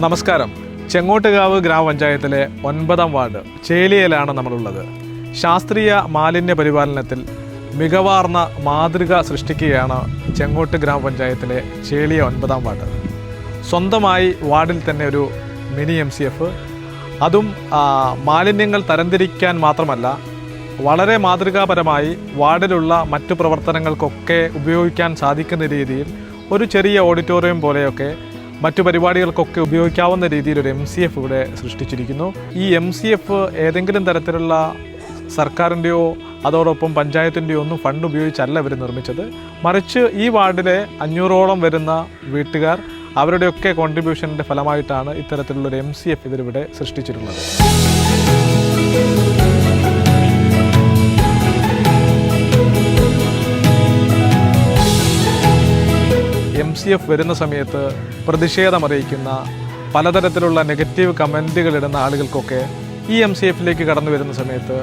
നമസ്കാരം. ചെങ്ങോട്ടുകാവ് ഗ്രാമപഞ്ചായത്തിലെ 9ാം വാർഡ് ചേലിയയിലാണ് നമ്മളുള്ളത്. ശാസ്ത്രീയ മാലിന്യ പരിപാലനത്തിൽ മികവാർന്ന മാതൃക സൃഷ്ടിക്കുകയാണ് ചെങ്ങോട്ട് ഗ്രാമപഞ്ചായത്തിലെ ചേലിയ 9ാം വാർഡ്. സ്വന്തമായി വാർഡിൽ തന്നെ ഒരു മിനി MCF, അതും മാലിന്യങ്ങൾ തരംതിരിക്കാൻ മാത്രമല്ല, വളരെ മാതൃകാപരമായി വാർഡിലുള്ള മറ്റു പ്രവർത്തനങ്ങൾക്കൊക്കെ ഉപയോഗിക്കാൻ സാധിക്കുന്ന രീതിയിൽ ഒരു ചെറിയ ഓഡിറ്റോറിയം പോലെയൊക്കെ മറ്റു പരിപാടികൾക്കൊക്കെ ഉപയോഗിക്കാവുന്ന രീതിയിൽ ഒരു MCF ഇവിടെ സൃഷ്ടിച്ചിരിക്കുന്നു. ഈ MCF ഏതെങ്കിലും തരത്തിലുള്ള സർക്കാരിൻ്റെയോ അതോടൊപ്പം പഞ്ചായത്തിൻ്റെയോ ഒന്നും ഫണ്ട് ഉപയോഗിച്ചല്ല ഇവർ നിർമ്മിച്ചത്. മറിച്ച് ഈ വാർഡിലെ 500ഓളം വരുന്ന വീട്ടുകാർ അവരുടെയൊക്കെ കോൺട്രിബ്യൂഷൻ്റെ ഫലമായിട്ടാണ് ഇത്തരത്തിലുള്ളൊരു MCF ഇവരിവിടെ സൃഷ്ടിച്ചിട്ടുള്ളത്. MCF വരുന്ന സമയത്ത് പ്രതിഷേധമറിയിക്കുന്ന പലതരത്തിലുള്ള നെഗറ്റീവ് കമൻറ്റുകൾ ഇടുന്ന ആളുകൾക്കൊക്കെ ഈ MCFിലേക്ക് കടന്നു വരുന്ന സമയത്ത്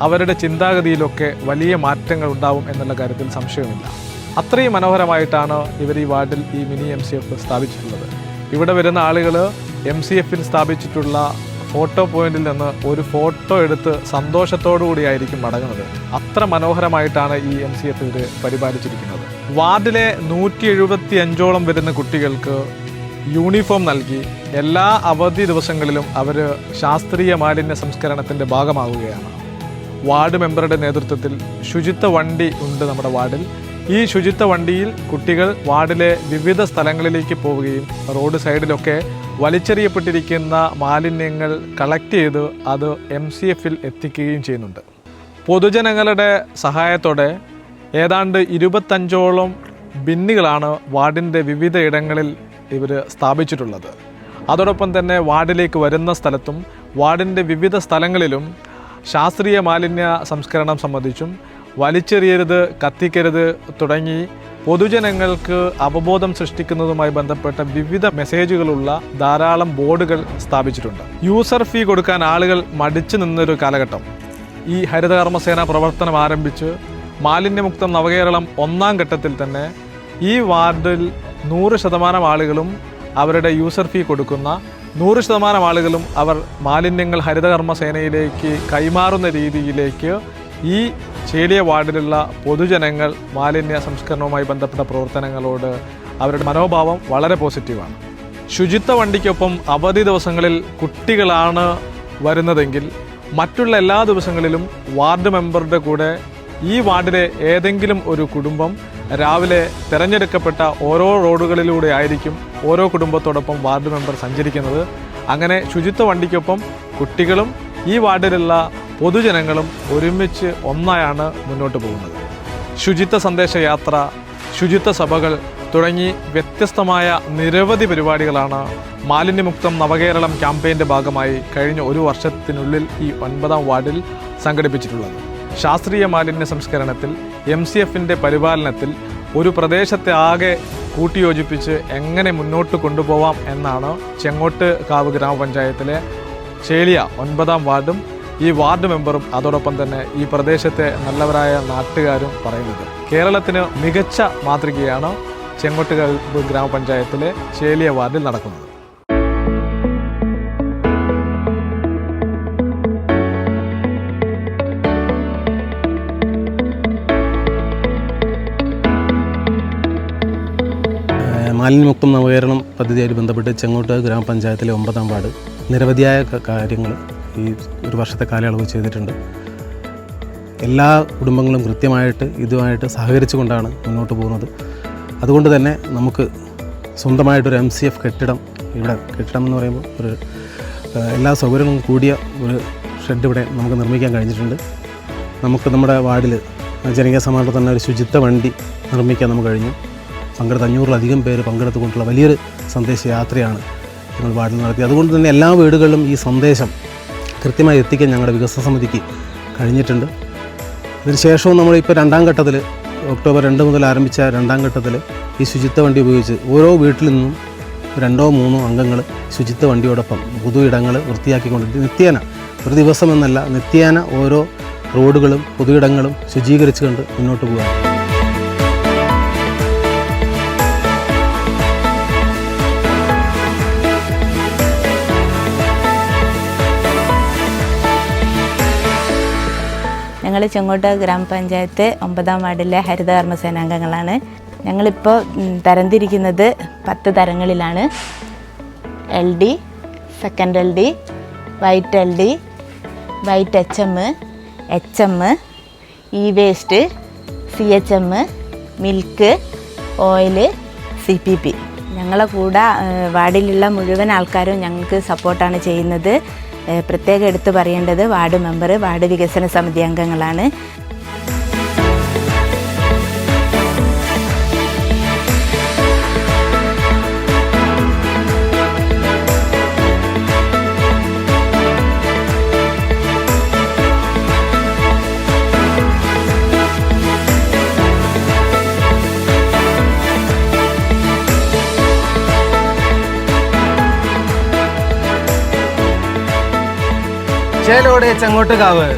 അവരുടെ ചിന്താഗതിയിലൊക്കെ വലിയ മാറ്റങ്ങൾ ഉണ്ടാവും എന്നുള്ള കാര്യത്തിൽ സംശയമില്ല. അത്രയും മനോഹരമായിട്ടാണ് ഇവർ ഈ വാർഡിൽ ഈ മിനി MCF സ്ഥാപിച്ചിട്ടുള്ളത്. ഇവിടെ വരുന്ന ആളുകൾ MCFിൽ സ്ഥാപിച്ചിട്ടുള്ള ഫോട്ടോ പോയിന്റിൽ നിന്ന് ഒരു ഫോട്ടോ എടുത്ത് സന്തോഷത്തോടു കൂടിയായിരിക്കും മടങ്ങുന്നത്. അത്ര മനോഹരമായിട്ടാണ് ഈ MCF ഇവർ പരിപാലിച്ചിരിക്കുന്നത്. വാർഡിലെ 175ഓളം വരുന്ന കുട്ടികൾക്ക് യൂണിഫോം നൽകി എല്ലാ അവധി ദിവസങ്ങളിലും അവർ ശാസ്ത്രീയ മാലിന്യ സംസ്കരണത്തിൻ്റെ ഭാഗമാവുകയാണ്. വാർഡ് മെമ്പറുടെ നേതൃത്വത്തിൽ ശുചിത്വ വണ്ടി ഉണ്ട് നമ്മുടെ വാർഡിൽ. ഈ ശുചിത്വ വണ്ടിയിൽ കുട്ടികൾ വാർഡിലെ വിവിധ സ്ഥലങ്ങളിലേക്ക് പോവുകയും റോഡ് സൈഡിലൊക്കെ വലിച്ചെറിയപ്പെട്ടിരിക്കുന്ന മാലിന്യങ്ങൾ കളക്ട് ചെയ്ത് അത് MCFിൽ എത്തിക്കുകയും ചെയ്യുന്നുണ്ട്. പൊതുജനങ്ങളുടെ സഹായത്തോടെ ഏതാണ്ട് 25ഓളം ബിന്നുകളാണ് വാർഡിൻ്റെ വിവിധ ഇടങ്ങളിൽ ഇവർ സ്ഥാപിച്ചിട്ടുള്ളത്. അതോടൊപ്പം തന്നെ വാർഡിലേക്ക് വരുന്ന സ്ഥലത്തും വാർഡിൻ്റെ വിവിധ സ്ഥലങ്ങളിലും ശാസ്ത്രീയ മാലിന്യ സംസ്കരണം സംബന്ധിച്ചും വലിച്ചെറിയരുത്, കത്തിക്കരുത് തുടങ്ങി പൊതുജനങ്ങൾക്ക് അവബോധം സൃഷ്ടിക്കുന്നതുമായി ബന്ധപ്പെട്ട വിവിധ മെസ്സേജുകളുള്ള ധാരാളം ബോർഡുകൾ സ്ഥാപിച്ചിട്ടുണ്ട്. യൂസർ ഫീ കൊടുക്കാൻ ആളുകൾ മടിച്ചു നിന്നൊരു കാലഘട്ടം. ഈ ഹരിതകർമ്മസേന പ്രവർത്തനം ആരംഭിച്ച് മാലിന്യമുക്തം നവകേരളം 1ാം ഘട്ടത്തിൽ തന്നെ ഈ വാർഡിൽ 100% ആളുകളും അവരുടെ യൂസർ ഫീ കൊടുക്കുന്ന 100% ആളുകളും അവർ മാലിന്യങ്ങൾ ഹരിതകർമ്മസേനയിലേക്ക് കൈമാറുന്ന രീതിയിലേക്ക് ഈ ചേലിയ വാർഡിലുള്ള പൊതുജനങ്ങൾ മാലിന്യ സംസ്കരണവുമായി ബന്ധപ്പെട്ട പ്രവർത്തനങ്ങളോട് അവരുടെ മനോഭാവം വളരെ പോസിറ്റീവാണ്. ശുചിത്വ വണ്ടിക്കൊപ്പം അവധി ദിവസങ്ങളിൽ കുട്ടികളാണ് വരുന്നതെങ്കിൽ മറ്റുള്ള എല്ലാ ദിവസങ്ങളിലും വാർഡ് മെമ്പറുടെ കൂടെ ഈ വാർഡിലെ ഏതെങ്കിലും ഒരു കുടുംബം രാവിലെ തിരഞ്ഞെടുക്കപ്പെട്ട ഓരോ റോഡുകളിലൂടെ ആയിരിക്കും ഓരോ കുടുംബത്തോടൊപ്പം വാർഡ് മെമ്പർ സഞ്ചരിക്കുന്നത്. അങ്ങനെ ശുചിത്വ വണ്ടിക്കൊപ്പം കുട്ടികളും ഈ വാർഡിലുള്ള പൊതുജനങ്ങളും ഒരുമിച്ച് ഒന്നായാണ് മുന്നോട്ട് പോകുന്നത്. ശുചിത്വ സന്ദേശയാത്ര, ശുചിത്വ സഭകൾ തുടങ്ങി വ്യത്യസ്തമായ നിരവധി പരിപാടികളാണ് മാലിന്യമുക്തം നവകേരളം ക്യാമ്പയിൻ്റെ ഭാഗമായി കഴിഞ്ഞ ഒരു വർഷത്തിനുള്ളിൽ ഈ 9ാം വാർഡിൽ സംഘടിപ്പിച്ചിട്ടുള്ളത്. ശാസ്ത്രീയ മാലിന്യ സംസ്കരണത്തിൽ MCFിൻ്റെ പരിപാലനത്തിൽ ഒരു പ്രദേശത്തെ ആകെ കൂട്ടിയോജിപ്പിച്ച് എങ്ങനെ മുന്നോട്ട് കൊണ്ടുപോവാം എന്നാണ് ചെങ്ങോട്ട് കാവ് ഗ്രാമപഞ്ചായത്തിലെ ചേലിയ 9ാം വാർഡും ഈ വാർഡ് മെമ്പറും അതോടൊപ്പം തന്നെ ഈ പ്രദേശത്തെ നല്ലവരായ നാട്ടുകാരും പറയുന്നത്. കേരളത്തിന് മികച്ച മാതൃകയാണ് ചെങ്ങോട്ട് കാവ് ഗ്രാമപഞ്ചായത്തിലെ ചേലിയ വാർഡിൽ നടക്കുന്നത്. മാലിന്യമുക്തം നവകേരളം പദ്ധതിയായി ബന്ധപ്പെട്ട് ചെങ്ങോട്ട് ഗ്രാമപഞ്ചായത്തിലെ 9ാം വാർഡ് നിരവധിയായ കാര്യങ്ങൾ ഈ ഒരു വർഷത്തെ കാലയളവ് ചെയ്തിട്ടുണ്ട്. എല്ലാ കുടുംബങ്ങളും കൃത്യമായിട്ട് ഇതുമായിട്ട് സഹകരിച്ചുകൊണ്ടാണ് മുന്നോട്ട് പോകുന്നത്. അതുകൊണ്ട് തന്നെ നമുക്ക് സ്വന്തമായിട്ടൊരു MCF കെട്ടിടം, ഇവിടെ കെട്ടിടം എന്ന് പറയുമ്പോൾ ഒരു എല്ലാ സൗകര്യങ്ങളും കൂടിയ ഒരു ഷെഡ് ഇവിടെ നമുക്ക് നിർമ്മിക്കാൻ കഴിഞ്ഞിട്ടുണ്ട്. നമുക്ക് നമ്മുടെ വാർഡിൽ ജനകീയ സമാജത്തിൽ തന്നെ ഒരു ശുചിത്വ വണ്ടി നിർമ്മിക്കാൻ നമുക്ക് കഴിഞ്ഞു. 500-ലധികം പേര് പങ്കെടുത്തുകൊണ്ടുള്ള വലിയൊരു സന്ദേശയാത്രയാണ് ഞങ്ങൾ വാർഡിൽ നടത്തിയത്. അതുകൊണ്ട് തന്നെ എല്ലാ വീടുകളിലും ഈ സന്ദേശം കൃത്യമായി എത്തിക്കാൻ ഞങ്ങളുടെ വികസന സമിതിക്ക് കഴിഞ്ഞിട്ടുണ്ട്. ഇതിനുശേഷവും നമ്മളിപ്പോൾ 2ാം ഘട്ടത്തിൽ ഒക്ടോബർ 2 മുതൽ ആരംഭിച്ച 2ാം ഘട്ടത്തിൽ ഈ ശുചിത്വ വണ്ടി ഉപയോഗിച്ച് ഓരോ വീട്ടിൽ നിന്നും 2-3 അംഗങ്ങൾ ശുചിത്വ വണ്ടിയോടൊപ്പം പൊതു ഇടങ്ങൾ വൃത്തിയാക്കിക്കൊണ്ട് നിത്യേന, ഒരു ദിവസം എന്നല്ല, നിത്യേന ഓരോ റോഡുകളും പൊതു ഇടങ്ങളും ശുചീകരിച്ചുകൊണ്ട് മുന്നോട്ട് പോകുകയാണ്. ഞങ്ങൾ ചെങ്ങോട്ട് ഗ്രാമപഞ്ചായത്ത് 9-ാം വാർഡിലെ ഹരിതകർമ്മസേനാംഗങ്ങളാണ്. ഞങ്ങളിപ്പോൾ തരംതിരിക്കുന്നത് 10 തരങ്ങളിലാണ്. LD, second LD, white LD, white HM, HM, waste, CHM, milk, oil, CPP. ഞങ്ങളെ കൂടെ വാർഡിലുള്ള മുഴുവൻ ആൾക്കാരും ഞങ്ങൾക്ക് സപ്പോർട്ടാണ് ചെയ്യുന്നത്. പ്രത്യേകം എടുത്തു പറയേണ്ടത് വാർഡ് മെമ്പർ, വാർഡ് വികസന സമിതി അംഗങ്ങളാണ്. ചേലോടെ ചെങ്ങോട്ടുകാവ്.